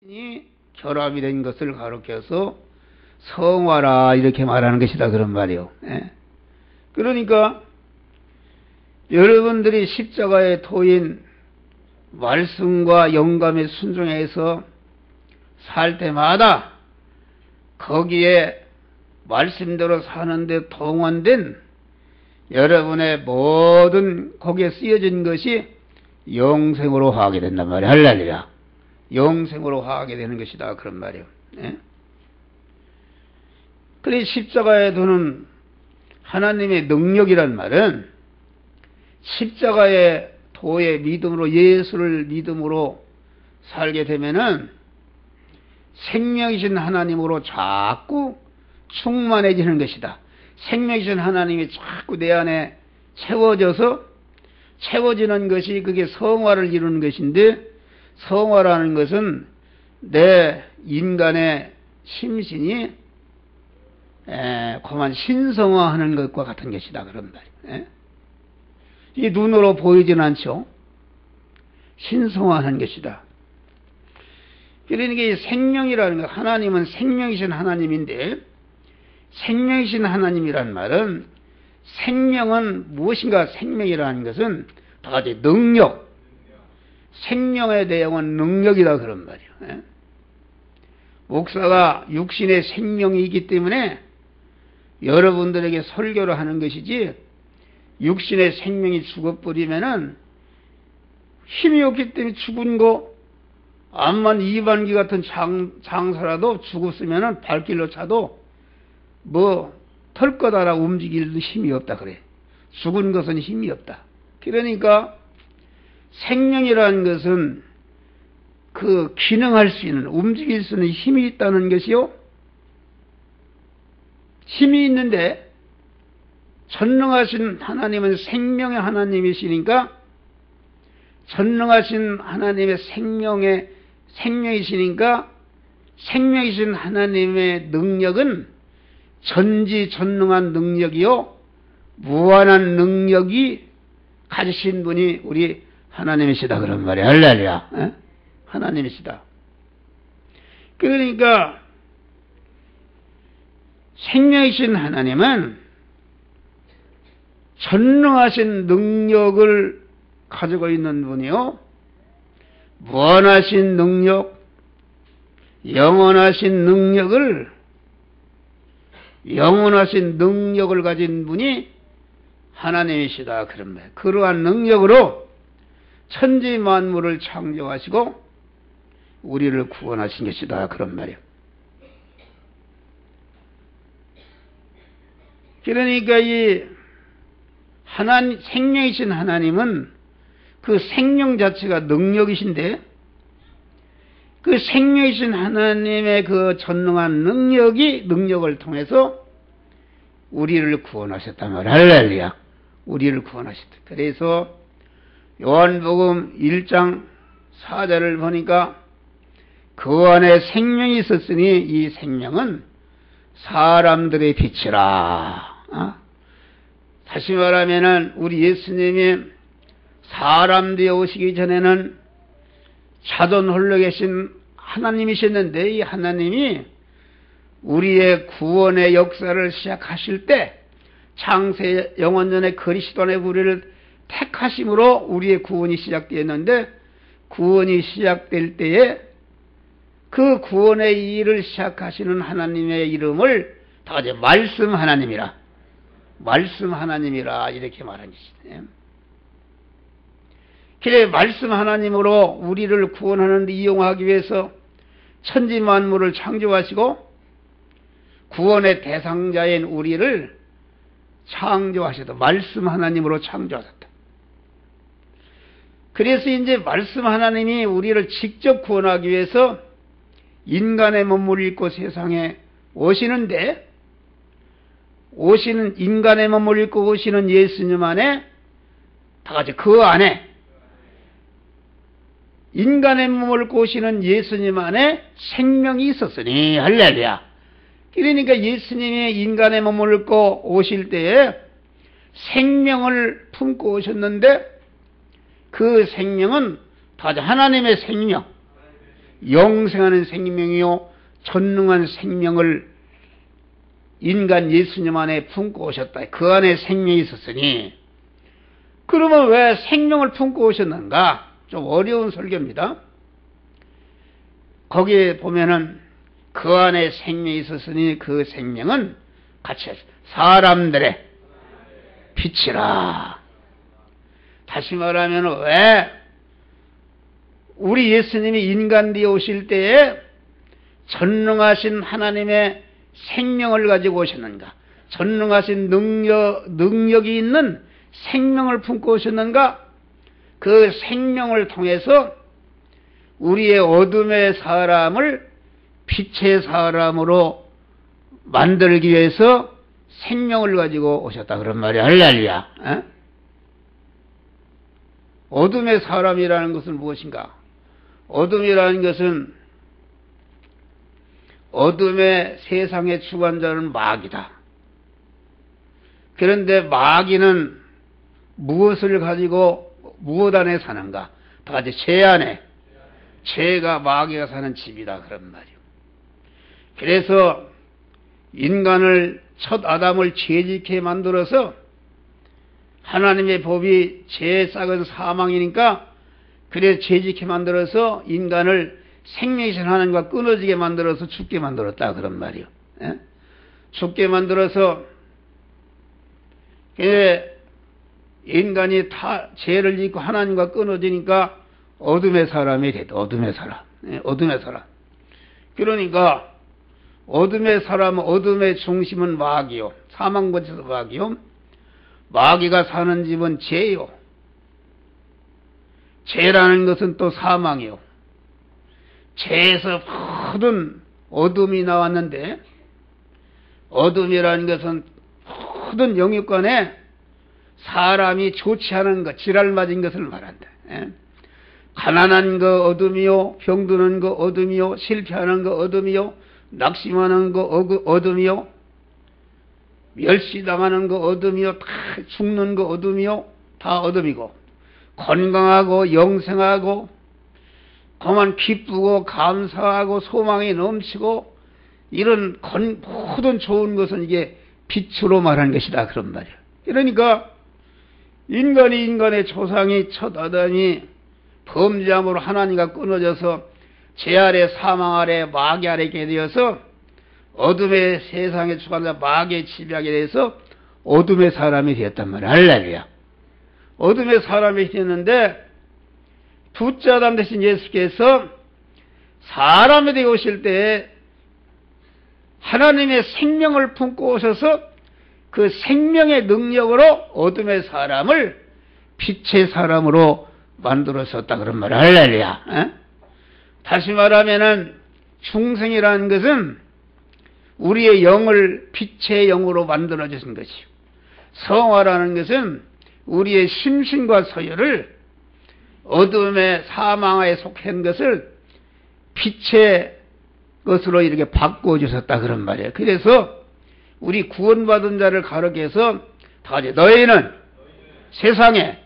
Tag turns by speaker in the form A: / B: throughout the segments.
A: 이 결합이 된 것을 가리켜서 성화라 이렇게 말하는 것이다 그런 말이요. 예. 그러니까 여러분들이 십자가의 토인 말씀과 영감에 순종해서 살 때마다 거기에 말씀대로 사는데 동원된 여러분의 모든 거기에 쓰여진 것이 영생으로 하게 된단 말이야. 할렐루야. 영생으로 하게 되는 것이다 그런 말이에요. 예? 그래 십자가에 두는 하나님의 능력이란 말은 십자가의 도의 믿음으로 예수를 믿음으로 살게 되면은 생명이신 하나님으로 자꾸 충만해지는 것이다. 생명이신 하나님이 자꾸 내 안에 채워지는 것이 그게 성화를 이루는 것인데, 성화라는 것은 내 인간의 심신이 그만 신성화하는 것과 같은 것이다 그런 말이에요. 이 눈으로 보이진 않죠. 신성화하는 것이다. 그러니까 이 생명이라는 것, 하나님은 생명이신 하나님인데, 생명이신 하나님이란 말은, 생명은 무엇인가? 생명이라는 것은 다 같이 능력, 생명에 대한 능력이다 그런 말이에요. 목사가 육신의 생명이기 때문에 여러분들에게 설교를 하는 것이지, 육신의 생명이 죽어버리면은 힘이 없기 때문에 죽은 거, 암만 이반기 같은 장사라도 죽었으면은 발길로 차도 털 거다라고 움직일 힘이 없다 그래. 죽은 것은 힘이 없다. 그러니까 생명이라는 것은 그 기능할 수 있는, 움직일 수 있는 힘이 있다는 것이요. 힘이 있는데 전능하신 하나님은 생명의 하나님이시니까, 전능하신 하나님의 생명이시니까, 생명이신 하나님의 능력은 전지전능한 능력이요, 무한한 능력이 가지신 분이 우리 하나님이시다 그런 말이야. 할렐루야. 하나님이시다. 그러니까 생명이신 하나님은 전능하신 능력을 가지고 있는 분이요, 무한하신 능력, 영원하신 능력을 가진 분이 하나님이시다 그런 말. 그러한 능력으로 천지 만물을 창조하시고 우리를 구원하신 것이다 그런 말이에요. 그러니까 이 생명이신 하나님은 그 생명 자체가 능력이신데, 그 생명이신 하나님의 그 전능한 능력을 통해서 우리를 구원하셨단 말이야. 할렐루야. 우리를 구원하셨다. 그래서 요한복음 1장 4절을 보니까 그 안에 생명이 있었으니 이 생명은 사람들의 빛이라. 다시 말하면은 우리 예수님이 사람들이 오시기 전에는 자존 홀로 계신 하나님이셨는데, 이 하나님이 우리의 구원의 역사를 시작하실 때 창세 영원전에 그리스도 안에 우리를 택하심으로 우리의 구원이 시작되었는데, 구원이 시작될 때에 그 구원의 일을 시작하시는 하나님의 이름을 다 같이 말씀 하나님이라 이렇게 말한 것이죠. 그래 말씀 하나님으로 우리를 구원하는 데 이용하기 위해서 천지 만물을 창조하시고 구원의 대상자인 우리를 창조하셨다. 말씀 하나님으로 창조하셨다. 그래서 이제 말씀 하나님이 우리를 직접 구원하기 위해서 인간의 몸을 입고 세상에 오시는데, 인간의 몸을 입고 오시는 예수님 안에 다 같이 그 안에 인간의 몸을 입고 오시는 예수님 안에 생명이 있었으니 할렐루야. 그러니까 예수님이 인간의 몸을 입고 오실 때에 생명을 품고 오셨는데, 그 생명은 다 하나님의 생명, 영생하는 생명이요 전능한 생명을 인간 예수님 안에 품고 오셨다. 그 안에 생명이 있었으니 그러면 왜 생명을 품고 오셨는가? 좀 어려운 설교입니다. 거기에 보면은 그 안에 생명이 있었으니 그 생명은 같이 사람들의 빛이라. 다시 말하면 왜 우리 예수님이 인간 되어 오실 때에 전능하신 하나님의 생명을 가지고 오셨는가? 전능하신 능력이 있는 생명을 품고 오셨는가? 그 생명을 통해서 우리의 어둠의 사람을 빛의 사람으로 만들기 위해서 생명을 가지고 오셨다 그런 말이야. 할렐루야. 에? 어둠의 사람이라는 것은 무엇인가? 어둠이라는 것은 어둠의 세상의 주관자는 마귀다. 그런데 마귀는 무엇을 가지고 무엇 안에 사는가? 다 같이 죄 안에. 죄가 마귀가 사는 집이다 그런 말이요. 그래서 인간을 첫 아담을 죄짓게 만들어서 하나님의 법이 죄의 싹은 사망이니까 그래 죄짓게 만들어서 인간을 생명이신 하나님과 끊어지게 만들어서 죽게 만들었다 그런 말이요. 예? 죽게 만들어서 인간이 다 죄를 짓고 하나님과 끊어지니까 어둠의 사람이 됐다. 어둠의 사람. 예? 어둠의 사람. 그러니까 어둠의 사람, 어둠의 중심은 마귀요. 사망권에서 마귀요. 마귀가 사는 집은 죄요. 죄라는 것은 또 사망이요. 죄에서 모든 어둠이 나왔는데 어둠이라는 것은 모든 영역간에 사람이 좋지 않은 것, 지랄 맞은 것을 말한다. 예? 가난한 거 어둠이요, 병드는 거 어둠이요, 실패하는 거 어둠이요, 낙심하는 거 어둠이요, 멸시당하는 거 어둠이요, 다 죽는 거 어둠이요, 다 어둠이고, 건강하고 영생하고 그만 기쁘고 감사하고 소망이 넘치고 이런 모든 좋은 것은 이게 빛으로 말하는 것이다 그런 말이야. 그러니까 인간이 인간의 조상이 첫 아담이 범죄함으로 하나님과 끊어져서 죄 아래 사망 아래 마귀 아래 있게 되어서 어둠의 세상에 주관자 마귀의 지배하게 돼서 어둠의 사람이 되었단 말이야. 할렐루야. 어둠의 사람이 되었는데 둘째 아담 대신 예수께서 사람이 되어 오실 때 하나님의 생명을 품고 오셔서 그 생명의 능력으로 어둠의 사람을 빛의 사람으로 만들어섰다 그런 말이야. 할렐루야. 에? 다시 말하면은 중생이라는 것은 우리의 영을 빛의 영으로 만들어 주신 것이요. 성화라는 것은 우리의 심신과 서열을 어둠의 사망에 속한 것을 빛의 것으로 이렇게 바꾸어 주셨다 그런 말이에요. 그래서 우리 구원받은 자를 가르쳐서 다 같이 너희는 세상의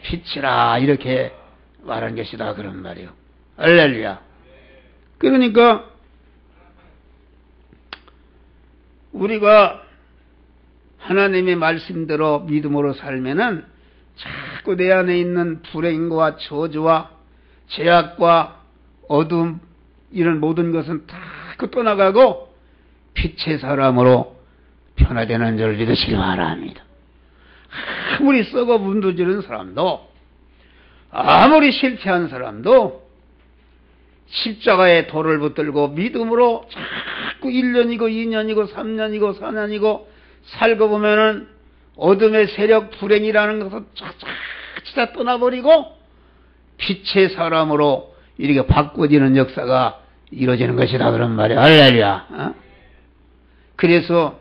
A: 빛이라 이렇게 말한 것이다 그런 말이에요. 할렐루야. 그러니까 우리가 하나님의 말씀대로 믿음으로 살면은 자꾸 내 안에 있는 불행과 저주와 죄악과 어둠 이런 모든 것은 다 떠나가고 빛의 사람으로 변화되는 줄 믿으시기 바랍니다. 아무리 썩어 문두지른 사람도 아무리 실패한 사람도 십자가에 돌을 붙들고 믿음으로 자꾸 1년이고 2년이고 3년이고 4년이고 살고 보면은 어둠의 세력 불행이라는 것을 쫙쫙 떠나버리고 빛의 사람으로 이렇게 바꿔지는 역사가 이루어지는 것이다 그런 말이야. 할렐루야. 어? 그래서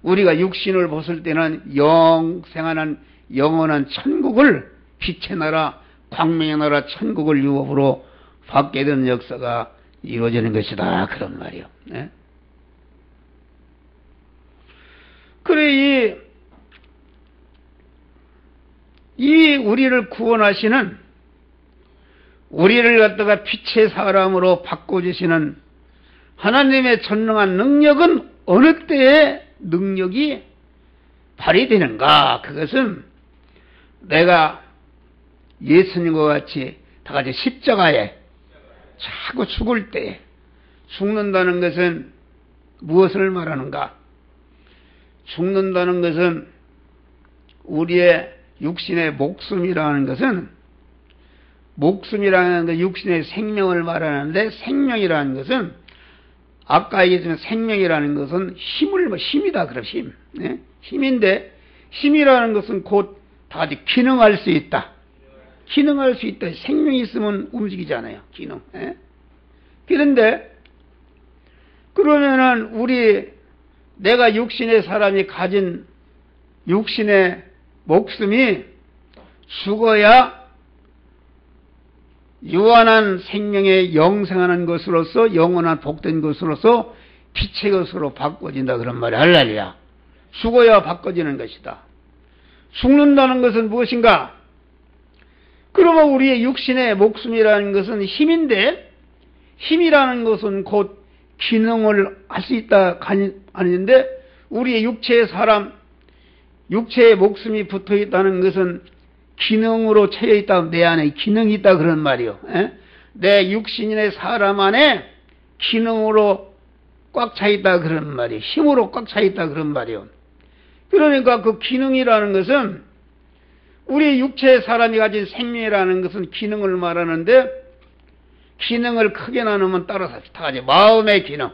A: 우리가 육신을 벗을 때는 영생하는 영원한 천국을 빛의 나라 광명의 나라 천국을 유업으로 받게 되는 역사가 이루어지는 것이다 그런 말이요. 네? 그래 이 우리를 구원하시는 우리를 갖다가 빛의 사람으로 바꿔주시는 하나님의 전능한 능력은 어느 때에 능력이 발휘되는가? 그것은 내가 예수님과 같이 다 같이 십자가에 자꾸 죽을 때, 죽는다는 것은 무엇을 말하는가? 죽는다는 것은 우리의 육신의 목숨이라는 것은, 목숨이라는 것, 육신의 생명을 말하는데, 생명이라는 것은 아까 얘기했지만 생명이라는 것은 힘이다. 그럼 힘. 네? 힘인데, 힘이라는 것은 곧 다 같이 기능할 수 있다. 기능할 수 있다. 생명이 있으면 움직이잖아요. 기능. 네? 그런데 그러면은 내가 육신의 사람이 가진 육신의 목숨이 죽어야 유한한 생명에 영생하는 것으로서, 영원한 복된 것으로서 빛의 것으로 바꿔진다 그런 말이야. 할렐루야. 죽어야 바꿔지는 것이다. 죽는다는 것은 무엇인가? 그러면 우리의 육신의 목숨이라는 것은 힘인데, 힘이라는 것은 곧 기능을 할 수 있다 아닌데, 우리의 육체의 사람, 육체의 목숨이 붙어 있다는 것은 기능으로 채여 있다. 내 안에 기능이 있다 그런 말이요. 에? 내 육신의 사람 안에 기능으로 꽉 차 있다 그런 말이요. 힘으로 꽉 차 있다 그런 말이요. 그러니까 그 기능이라는 것은, 우리 육체의 사람이 가진 생명이라는 것은 기능을 말하는데, 기능을 크게 나누면 따라서 다 같이 마음의 기능.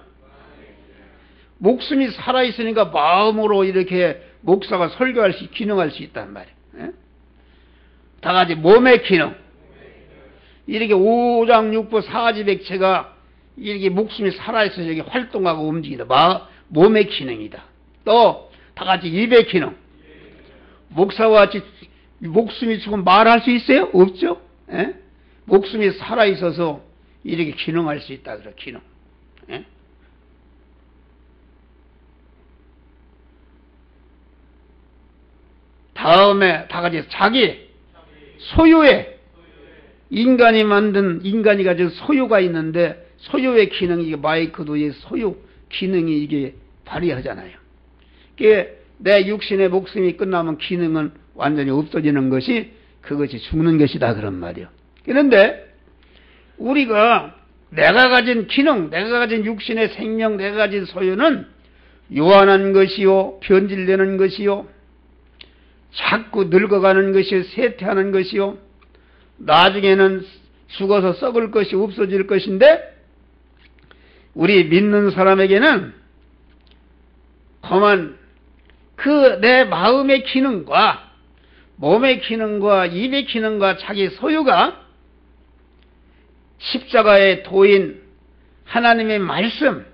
A: 목숨이 살아있으니까 마음으로 이렇게 목사가 설교할 수, 기능할 수 있단 말이에요. 예? 다 같이 몸의 기능. 이렇게 오장육부 사지백체가 이렇게 목숨이 살아있어서 이렇게 활동하고 움직이다. 몸의 기능이다. 또 다 같이 입의 기능. 목사와 같이 목숨이 죽으면 말할 수 있어요? 없죠? 예? 목숨이 살아있어서 이렇게 기능할 수 있다. 그래, 기능. 예? 다음에 다 같이 자기 소유의, 인간이 가진 소유가 있는데, 소유의 기능이, 이게 마이크도 이 소유 기능이 이게 발휘하잖아요. 그게 내 육신의 목숨이 끝나면 기능은 완전히 없어지는 것이, 그것이 죽는 것이다 그런 말이요. 그런데 우리가 내가 가진 기능, 내가 가진 육신의 생명, 내가 가진 소유는 요한한 것이요, 변질되는 것이요, 자꾸 늙어가는 것이요, 쇠퇴하는 것이요, 나중에는 죽어서 썩을 것이, 없어질 것인데, 우리 믿는 사람에게는 그만 그 내 마음의 기능과 몸의 기능과 입의 기능과 자기 소유가 십자가의 도인 하나님의 말씀,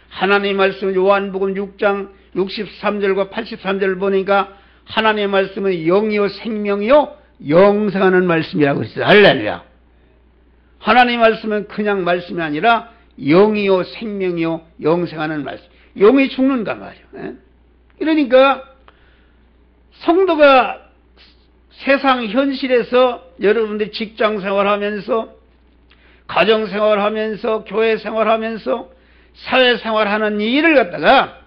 A: 하나님의 말씀, 요한복음 6장 63절과 83절을 보니까 하나님의 말씀은 영이요 생명이요 영생하는 말씀이라고 했어요. 할렐루야. 하나님의 말씀은 그냥 말씀이 아니라 영이요 생명이요 영생하는 말씀. 영이 죽는가 말이에요. 그러니까 성도가 세상 현실에서, 여러분들이 직장 생활하면서, 가정 생활하면서, 교회 생활하면서, 사회 생활하는 이 일을 갖다가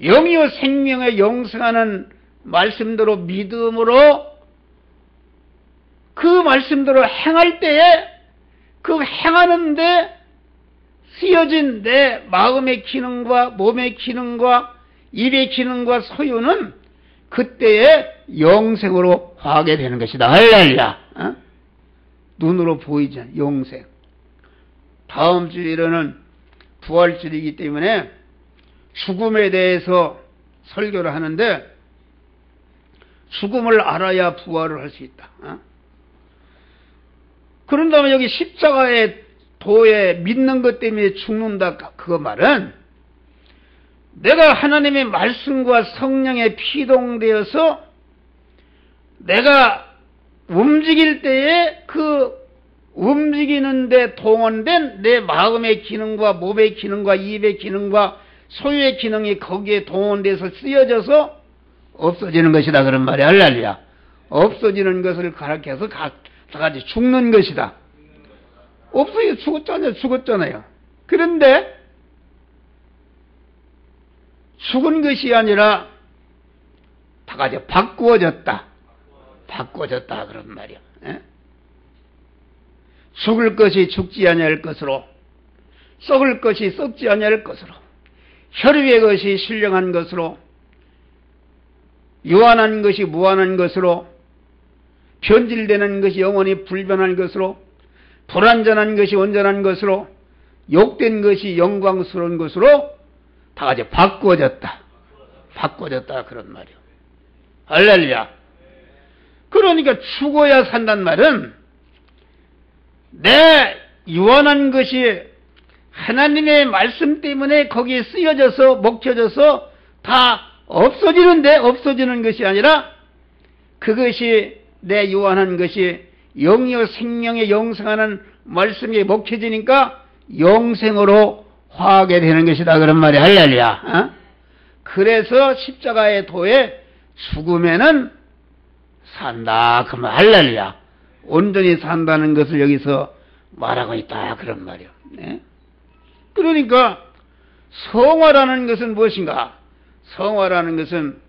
A: 영이요 생명에 영생하는 말씀대로, 믿음으로 그 말씀대로 행할 때에, 그 행하는데 쓰여진 내 마음의 기능과 몸의 기능과 입의 기능과 소유는 그때의 영생으로 화하게 되는 것이다. 할렐루야. 어? 눈으로 보이지 않는 영생. 다음 주일에는 부활주일이기 때문에 죽음에 대해서 설교를 하는데, 죽음을 알아야 부활을 할 수 있다. 어? 그런다면 여기 십자가의 도에 믿는 것 때문에 죽는다, 그거 말은 내가 하나님의 말씀과 성령에 피동되어서 내가 움직일 때에 그 움직이는데 동원된 내 마음의 기능과 몸의 기능과 입의 기능과 소유의 기능이 거기에 동원돼서 쓰여져서 없어지는 것이다 그런 말이야. 할렐루야. 없어지는 것을 가르쳐서 다 같이 죽는 것이다. 없어요. 죽었잖아요. 그런데 죽은 것이 아니라 다 같이 바꾸어졌다 그런 말이야. 에? 죽을 것이 죽지 아니할 것으로, 썩을 것이 썩지 아니할 것으로, 혈육의 것이 신령한 것으로, 유한한 것이 무한한 것으로, 변질되는 것이 영원히 불변한 것으로, 불완전한 것이 온전한 것으로, 욕된 것이 영광스러운 것으로 다 같이 바꾸어졌다 그런 말이요. 할렐루야. 그러니까 죽어야 산단 말은 내 유한한 것이 하나님의 말씀 때문에 거기에 쓰여져서 먹혀져서 다 없어지는 것이 아니라 그것이 내 유한한 것이 영이요 생명의 영생하는 말씀에 먹혀지니까 영생으로 화하게 되는 것이다 그런 말이 할렐루야. 어? 그래서 십자가의 도에 죽으면은 산다 그 말 할렐루야. 온전히 산다는 것을 여기서 말하고 있다 그런 말이요. 네? 그러니까 성화라는 것은 무엇인가? 성화라는 것은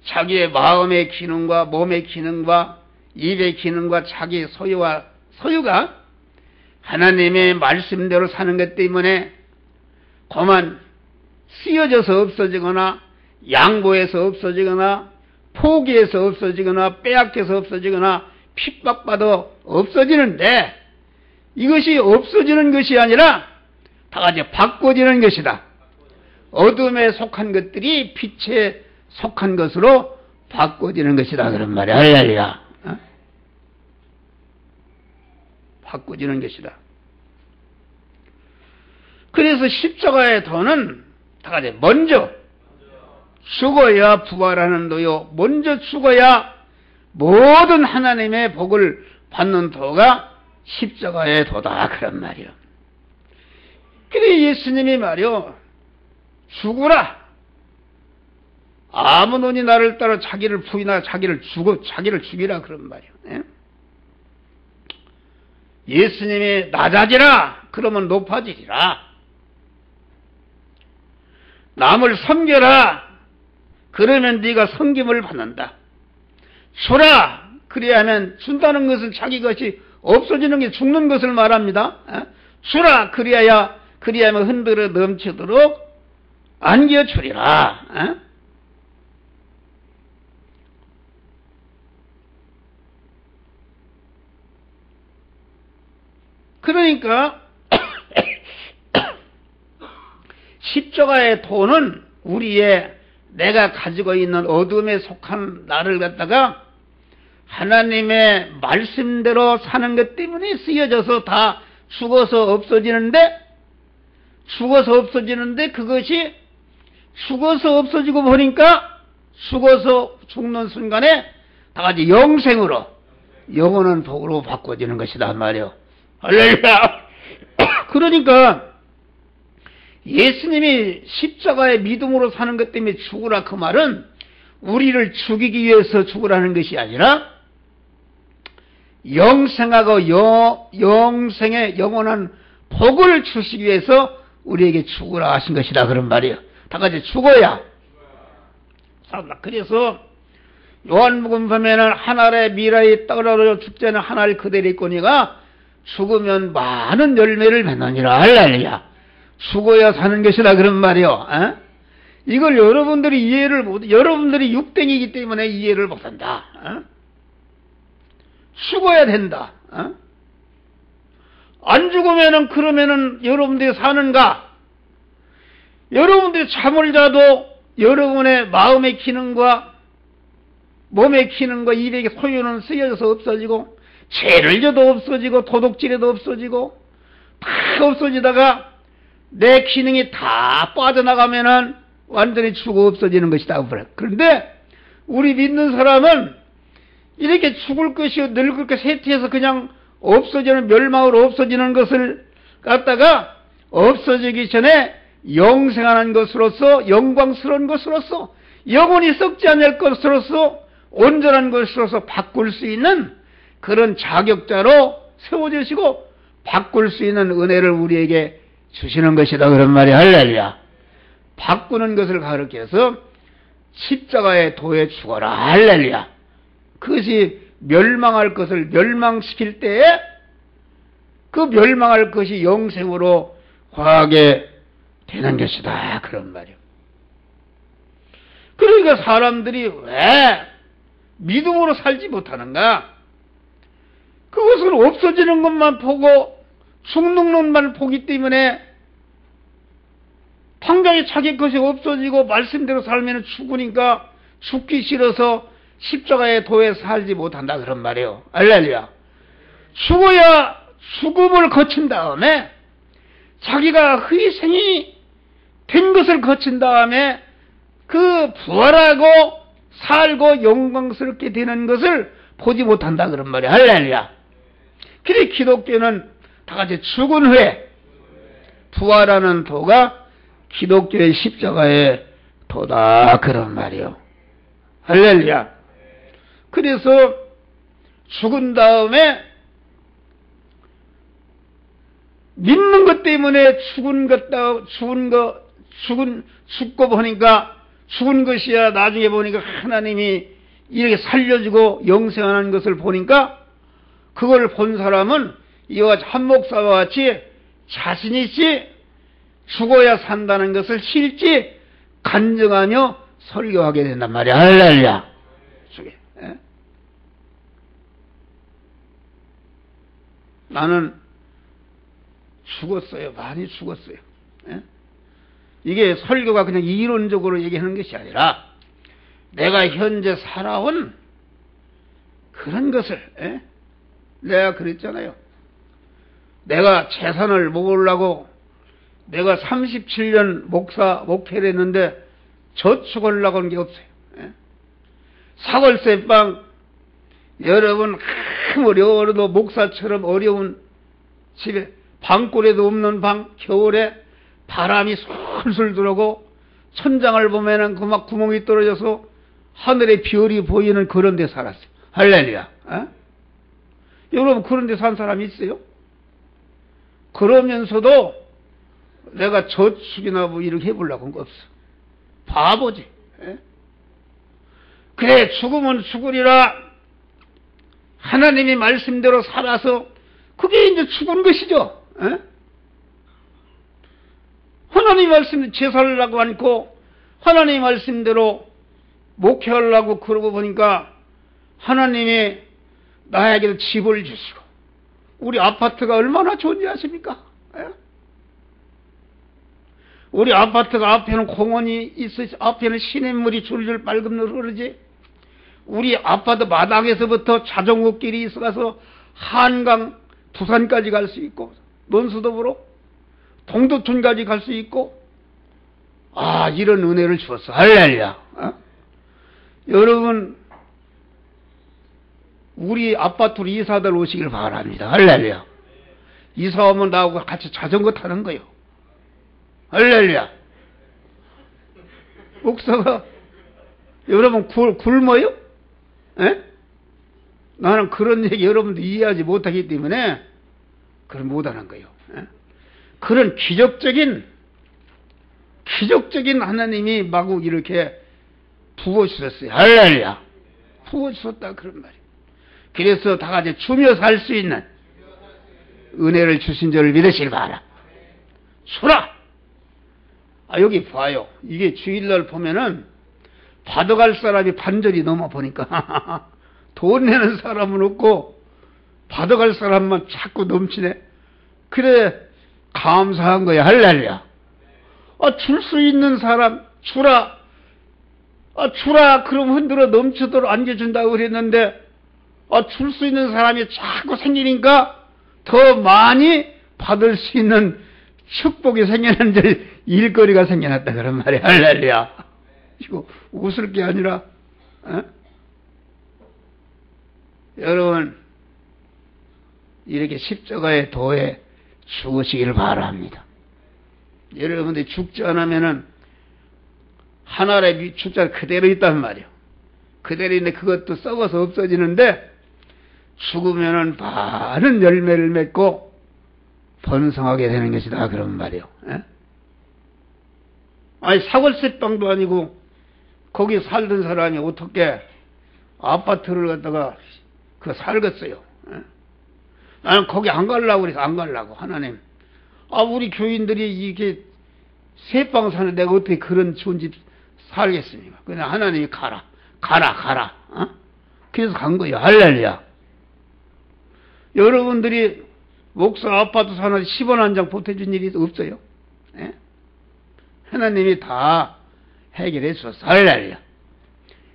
A: 자기의 마음의 기능과 몸의 기능과 입의 기능과 자기 소유가 하나님의 말씀대로 사는 것 때문에 그만 쓰여져서 없어지거나 양보해서 없어지거나 포기해서 없어지거나 빼앗겨서 없어지거나 핍박받아 없어지는데 이것이 없어지는 것이 아니라 다 같이 바꿔지는 것이다. 어둠에 속한 것들이 빛에 속한 것으로 바꿔지는 것이다 그런 말이야. 할렐루야. 어? 바꿔지는 것이다. 그래서 십자가의 도는 다 같이 먼저 죽어야 부활하는 도요. 먼저 죽어야 모든 하나님의 복을 받는 도가 십자가의 도다 그런 말이요. 그래 예수님이 말이요. 죽으라. 아무 논이 나를 따라 자기를 부인하고 자기를 죽이라 그런 말이요. 예? 예수님이 낮아지라. 그러면 높아지리라. 남을 섬겨라. 그러면 네가 섬김을 받는다. 주라. 그래야만 준다는 것은 자기 것이 없어지는 게 죽는 것을 말합니다. 주라. 그리하면 흔들어 넘치도록 안겨주리라. 그러니까 십자가의 도는 우리의 내가 가지고 있는 어둠에 속한 나를 갖다가 하나님의 말씀대로 사는 것 때문에 쓰여져서 다 죽어서 없어지는데 그것이 죽어서 없어지고 보니까 죽어서 죽는 순간에 다 같이 영생으로 영원한 복으로 바꿔지는 것이다 말이요. 할렐루야. 그러니까 예수님이 십자가의 믿음으로 사는 것 때문에 죽으라 그 말은 우리를 죽이기 위해서 죽으라는 것이 아니라 영생하고 영생의 영원한 복을 주시기 위해서 우리에게 죽으라 하신 것이다 그런 말이에요. 다 같이 죽어야. 그래서 요한복음 보면은 한 알의 미라에 떨어져 죽자는 한 알 그대로 있거니가 죽으면 많은 열매를 맺느니라. 할렐루야. 죽어야 사는 것이다 그런 말이요. 에? 이걸 여러분들이 여러분들이 육댕이기 때문에 이해를 못한다. 에? 죽어야 된다. 에? 안 죽으면은 그러면은 여러분들이 사는가? 여러분들이 잠을 자도 여러분의 마음의 기능과 몸의 기능과 입의 소유는 쓰여져서 없어지고 죄를 져도 없어지고 도둑질해도 없어지고 다 없어지다가 내 기능이 다 빠져나가면은 완전히 죽어 없어지는 것이다. 그런데 우리 믿는 사람은 이렇게 죽을 것이요 늙을 것 세트해서 그냥 없어지는 멸망으로 없어지는 것을 갖다가 없어지기 전에 영생하는 것으로서 영광스러운 것으로서 영원히 썩지 않을 것으로서 온전한 것으로서 바꿀 수 있는 그런 자격자로 세워주시고 바꿀 수 있는 은혜를 우리에게 주시는 것이다. 그런 말이 할렐루야. 바꾸는 것을 가르쳐서 십자가의 도에 죽어라. 할렐루야. 그것이 멸망할 것을 멸망시킬 때에 그 멸망할 것이 영생으로 화하게 되는 것이다. 그런 말이요. 그러니까 사람들이 왜 믿음으로 살지 못하는가? 그것은 없어지는 것만 보고 죽는 것만 보기 때문에 당장에 자기 것이 없어지고 말씀대로 살면 죽으니까 죽기 싫어서 십자가의 도에 살지 못한다. 그런 말이에요. 할렐루야. 죽어야 죽음을 거친 다음에 자기가 희생이 된 것을 거친 다음에 그 부활하고 살고 영광스럽게 되는 것을 보지 못한다. 그런 말이야. 할렐루야. 그래 기독교는 다 같이 죽은 후에 부활하는 도가 기독교의 십자가의 도다. 그런 말이요. 할렐루야. 그래서 죽은 다음에 믿는 것 때문에 죽고 보니까 죽은 것이야. 나중에 보니까 하나님이 이렇게 살려주고 영생하는 것을 보니까 그걸 본 사람은 이와 한 목사와 같이 자신있이 죽어야 산다는 것을 실제 간증하며 설교하게 된단 말이야. 할렐루야. 나는 죽었어요. 많이 죽었어요. 이게 설교가 그냥 이론적으로 얘기하는 것이 아니라 내가 현재 살아온 그런 것을 내가 그랬잖아요. 내가 재산을 모으려고 내가 37년 목회를 했는데 저축하려고 한 게 없어요. 사골세방 여러분 아무리 어려도 목사처럼 어려운 집에 방골에도 없는 방 겨울에 바람이 술술 들어오고 천장을 보면은 그 막 구멍이 떨어져서 하늘에 별이 보이는 그런 데 살았어요. 할렐루야. 여러분 그런 데 산 사람이 있어요? 그러면서도 내가 저축이나 뭐 이렇게 해보려고 한 거 없어. 바보지. 그래 죽으면 죽으리라. 하나님이 말씀대로 살아서 그게 이제 죽은 것이죠. 하나님 말씀 제사하려고 않고 하나님 말씀대로 목회하려고 그러고 보니까 하나님이 나에게도 집을 주시고 우리 아파트가 얼마나 좋은지 아십니까? 우리 아파트가 앞에는 공원이 있어, 앞에는 시냇물이 줄줄 빨금 흐르지. 우리 아파트 마당에서부터 자전거 길이 있어가서 한강 부산까지 갈 수 있고 논수도보로 동두천까지 갈 수 있고 이런 은혜를 주었어. 할렐루야. 여러분 우리 아파트로 이사들 오시길 바랍니다. 할렐루야. 이사 오면 나하고 같이 자전거 타는 거요. 할렐루야. 목사가 여러분 굶어요? 나는 그런 얘기 여러분도 이해하지 못하기 때문에 그걸 못하는 거예요. 그런 기적적인 하나님이 마구 이렇게 부어주셨어요. 할렐루야. 부어주셨다 그런 말이에요. 그래서 다 같이 주며 살 수 있는 은혜를 주신 줄을 믿으시길 바라. 주라. 여기 봐요. 이게 주일날 보면은 받아갈 사람이 반절이 넘어 보니까 돈 내는 사람은 없고 받아갈 사람만 자꾸 넘치네. 그래 감사한 거야. 할렐루야. 줄 수 있는 사람 주라. 주라 그럼 흔들어 넘치도록 안겨준다고 그랬는데 줄 수 있는 사람이 자꾸 생기니까 더 많이 받을 수 있는 축복이 생겨난 일거리가 생겨났다 그런 말이야. 할렐루야. 이거 웃을 게 아니라 여러분 이렇게 십자가의 도에 죽으시기를 바랍니다. 여러분들이 죽지 않으면은 하늘의 숫자가 그대로 있단 말이에요. 그대로 있는데 그것도 썩어서 없어지는데 죽으면은 많은 열매를 맺고 번성하게 되는 것이다. 그런 말이요. 예? 아니, 사골세방도 아니고, 거기 살던 사람이 어떻게 아파트를 갖다가 살겠어요. 예? 나는 거기 안 가려고 그래서 안 가려고. 하나님. 우리 교인들이 이게 세방 사는 내가 어떻게 그런 좋은 집 살겠습니까? 그냥 하나님이 가라. 어? 그래서 간 거예요. 할렐루야. 여러분들이 목사 아파트 사는 10원 한 장 보태준 일이 없어요. 예? 하나님이 다 해결해 주셨어. 할렐루야.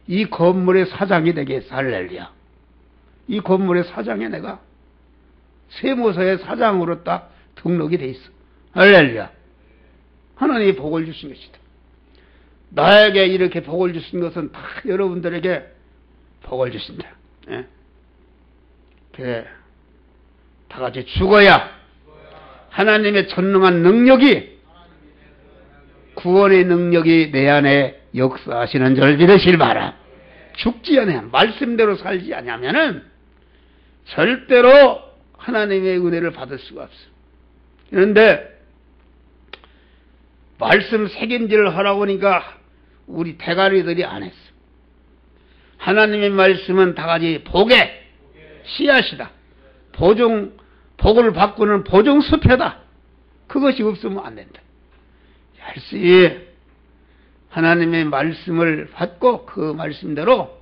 A: 이 건물의 사장이 되게 해서 할렐루야. 이 건물의 사장에 내가 세무서의 사장으로 딱 등록이 돼 있어. 할렐루야. 하나님이 복을 주신 것이다. 나에게 이렇게 복을 주신 것은 다 여러분들에게 복을 주신다. 예? 그래. 다 같이 죽어야 하나님의 전능한 능력이, 구원의 능력이 내 안에 역사하시는 줄 믿으실 바라. 죽지 않아. 말씀대로 살지 않으면은 절대로 하나님의 은혜를 받을 수가 없어. 그런데 말씀 책임질을 하라고 하니까 우리 대가리들이 안 했어. 하나님의 말씀은 다 같이 복의 씨앗이다. 복을 바꾸는 보증수표다. 그것이 없으면 안 된다. 열심히 하나님의 말씀을 받고 그 말씀대로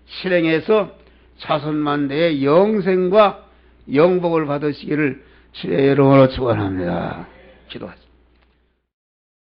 A: 실행해서 자손만대의 영생과 영복을 받으시기를 주의 이름으로 축원합니다. 기도하시죠.